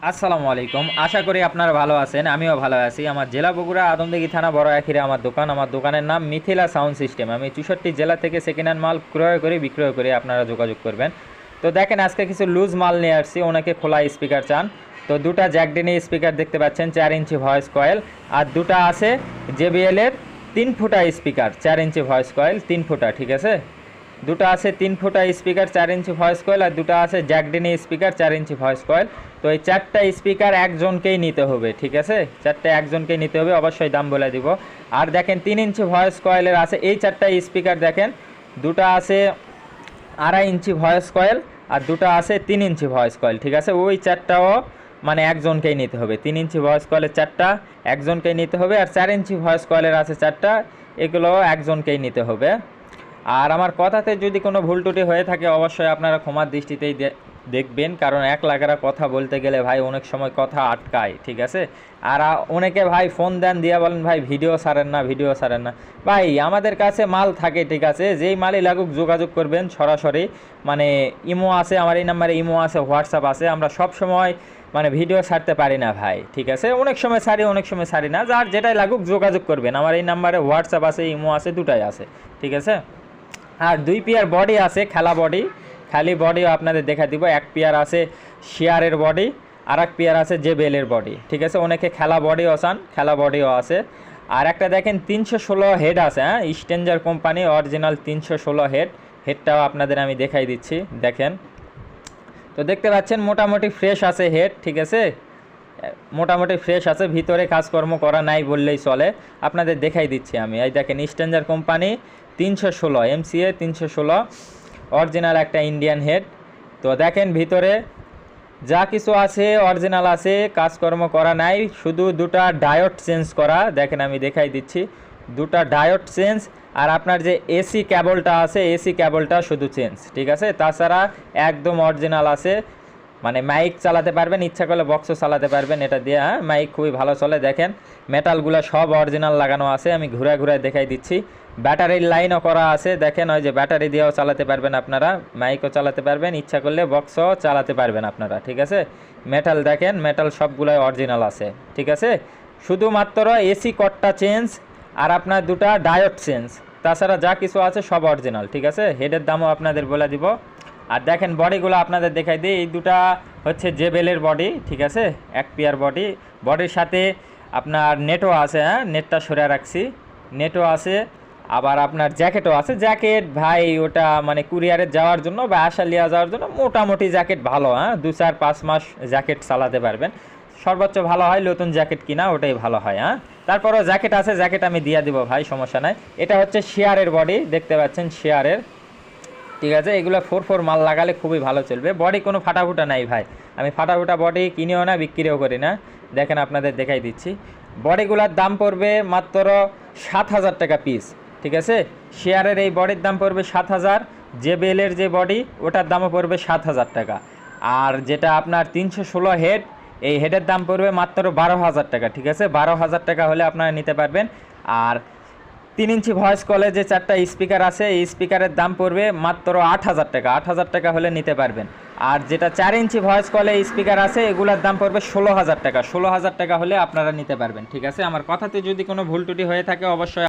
আসসালামু আলাইকুম। আশা করি আপনারা ভালো আছেন, আমিও ভালো আছি। আমার জেলা বগুড়া, আদমদীঘি থানা, বড় আখিরে আমার দোকান। আমার দোকানের নাম মিথিলা সাউন্ড সিস্টেম। আমি 64 জেলা থেকে সেকেন্ড হ্যান্ড মাল ক্রয় করি, বিক্রয় করি। আপনারা যোগাযোগ করবেন। তো দেখেন, আজকে কিছু লুজ মাল নিয়ে আসছি। ওনাকে খোলা স্পিকার চান, তো দুটা জ্যাকডেনি স্পিকার দেখতে পাচ্ছেন, 4 ইঞ্চি ভয়েস কয়েল। আর দুটা আছে JBL এর 3 ফুটা স্পিকার, 4 ইঞ্চি ভয়েস কয়েল, 3 ফুটা, ঠিক আছে। দুটো আছে 3 ফুটা স্পিকার, 4 ইঞ্চি ভয়েস কয়েল, আর দুটো আছে জ্যাকডেনি স্পিকার, 4 ইঞ্চি ভয়েস কয়েল। তো এই চারটা স্পিকার একজনকেই নিতে হবে, ঠিক আছে। চারটা একজনকেই নিতে হবে, অবশ্যই দাম বলে দিব। আর দেখেন 3 ইঞ্চি ভয়েস কয়েলের আছে এই চারটা স্পিকার। দেখেন দুটো আছে 2.5 ইঞ্চি ভয়েস কয়েল, আর দুটো আছে 3 ইঞ্চি ভয়েস কয়েল, ঠিক আছে। ওই চারটাও মানে একজনকেই নিতে হবে। 3 ইঞ্চি ভয়েস কয়েলের চারটা একজনকেই নিতে হবে, আর 4 ইঞ্চি ভয়েস কয়েলের আছে চারটা, এগুলো একজনকেই নিতে হবে। আর আমার কথাতে যদি কোনো ভুল ত্রুটি হয়ে থাকে অবশ্যই আপনারা ক্ষমার দৃষ্টিতেই দেখবেন, কারণ এক লাগারা কথা বলতে গেলে ভাই অনেক সময় কথা আটকায়, ঠিক আছে। আর অনেকে ভাই ফোন দেন দিয়ে বলেন ভাই ভিডিও ছাড়েন না, ভিডিও ছাড়েন না। ভাই আমাদের কাছে মাল থাকে, ঠিক আছে, যেই মালই লাগুক যোগাযোগ করবেন সরাসরি। মানে ইমো আছে, আমার এই নাম্বারে ইমো আছে, হোয়াটসঅ্যাপ আছে। আমরা সব সময় মানে ভিডিও ছাড়তে পারি না ভাই, ঠিক আছে। অনেক সময় ছাড়ি, অনেক সময় ছাড়ি না। যার যেটাই লাগুক যোগাযোগ করবেন। আমার এই নাম্বারে হোয়াটসঅ্যাপ আছে, ইমো আছে, দুটাই আছে, ঠিক আছে। আর 2 পেয়ার বডি আছে, খেলা বডি, খালি বডিও আপনাদের দেখা দিব। 1 পেয়ার আছে শেয়ারের বডি, আর 1 পেয়ার আছে JBL-এর বডি, ঠিক আছে। অনেকে খেলা বডিও চান, খেলা বডিও আছে। আর একটা দেখেন 316 হেড আছে, হ্যাঁ, স্ট্রেঞ্জার কোম্পানি অরিজিনাল 316 হেড। হেডটাও আপনাদের আমি দেখাই দিচ্ছি, দেখেন। তো দেখতে পাচ্ছেন মোটামুটি ফ্রেশ আছে হেড, ঠিক আছে। মোটামুটি ফ্রেশ আছে, ভিতরে কাজকর্ম করা নাই বললেই চলে। আপনাদের দেখাই দিচ্ছি আমি। এই দেখেন স্ট্রেঞ্জার কোম্পানি 316 MCA 316 অরিজিনাল একটা ইন্ডিয়ান হেড। তো দেখেন ভিতরে যা কিছু আছে অরিজিনাল আছে, কাজকর্ম করা নাই, শুধু দুটা ডায়োড চেঞ্জ করা। দেখেন আমি দেখাই দিচ্ছি, দুটা ডায়োড চেঞ্জ। আর আপনার যে এসি কেবলটা আছে, এসি কেবলটা শুধু চেঞ্জ, ঠিক আছে। তাছাড়া একদম অরিজিনাল আছে। মানে মাইক চালাতে পারবেন, ইচ্ছা করলে বক্সও চালাতে পারবেন এটা দিয়ে, হ্যাঁ। মাইক খুবই ভালো চলে। দেখেন মেটালগুলো সব অরিজিনাল লাগানো আছে, আমি ঘুরে ঘুরে দেখাই দিচ্ছি। ব্যাটারির লাইনও করা আছে, দেখেন ওই যে ব্যাটারি দিয়েও চালাতে পারবেন আপনারা, মাইকও চালাতে পারবেন, ইচ্ছা করলে বক্সও চালাতে পারবেন আপনারা, ঠিক আছে। মেটাল দেখেন, মেটাল সবগুলোই অরিজিনাল আছে, ঠিক আছে। শুধুমাত্র এসি কটটা চেঞ্জ আর আপনার দুটা ডায়োড চেঞ্জ, তাছাড়া যা কিছু আছে সব অরিজিনাল, ঠিক আছে। হেডের দামও আপনাদের বলে দিব। আর দেখেন বডিগুলো আপনাদের দেখাই দিই। এই দুটা হচ্ছে JBL-এর বডি, ঠিক আছে। 1 পেয়ার বডি, বডির সাথে আপনার নেটও আছে, হ্যাঁ, নেটটা সরে রাখছি, নেটও আছে। আবার আপনার জ্যাকেটও আছে। জ্যাকেট ভাই ওটা মানে কুরিয়ারে যাওয়ার জন্য বা আশালিয়া যাওয়ার জন্য মোটামুটি জ্যাকেট ভালো, হ্যাঁ। 2-4-5 মাস জ্যাকেট চালাতে পারবেন। সর্বোচ্চ ভালো হয় নতুন জ্যাকেট কিনা, ওটাই ভালো হয়, হ্যাঁ। তারপরও জ্যাকেট আছে, জ্যাকেট আমি দিয়ে দিব ভাই, সমস্যা নাই। এটা হচ্ছে শেয়ারের বডি, দেখতে পাচ্ছেন শেয়ারের, ঠিক আছে। এগুলো 4 মাল লাগালে খুবই ভালো চলবে। বডি কোনো ফাটাফুটা নাই ভাই, আমি ফাটাফুটা বডি কিনেও না, বিক্রিও করি না। দেখেন আপনাদের দেখাই দিচ্ছি। বডিগুলোর দাম পড়বে মাত্র 7,000 টাকা পিস, ঠিক আছে। শেয়ারের এই বডির দাম পড়বে 7,000। JBL-এর যে বডি ওটার দামও পড়বে 7,000 টাকা। আর যেটা আপনার 316 হেড, এই হেডের দাম পড়বে মাত্র 12,000 টাকা, ঠিক আছে। 12,000 টাকা হলে আপনারা নিতে পারবেন। আর 3 ইঞ্চি ভয়েস কলে যে চারটা স্পিকার আছে, এই স্পিকারের দাম পড়বে মাত্র 8,000 টাকা। 8,000 টাকা হলে নিতে পারবেন। আর যেটা 4 ইঞ্চি ভয়েস কলে স্পিকার আছে, এগুলোর দাম পড়বে 16,000 টাকা। 16,000 টাকা হলে আপনারা নিতে পারবেন, ঠিক আছে। আমার কথাতে যদি কোনো ভুল ত্রুটি হয়ে থাকে অবশ্যই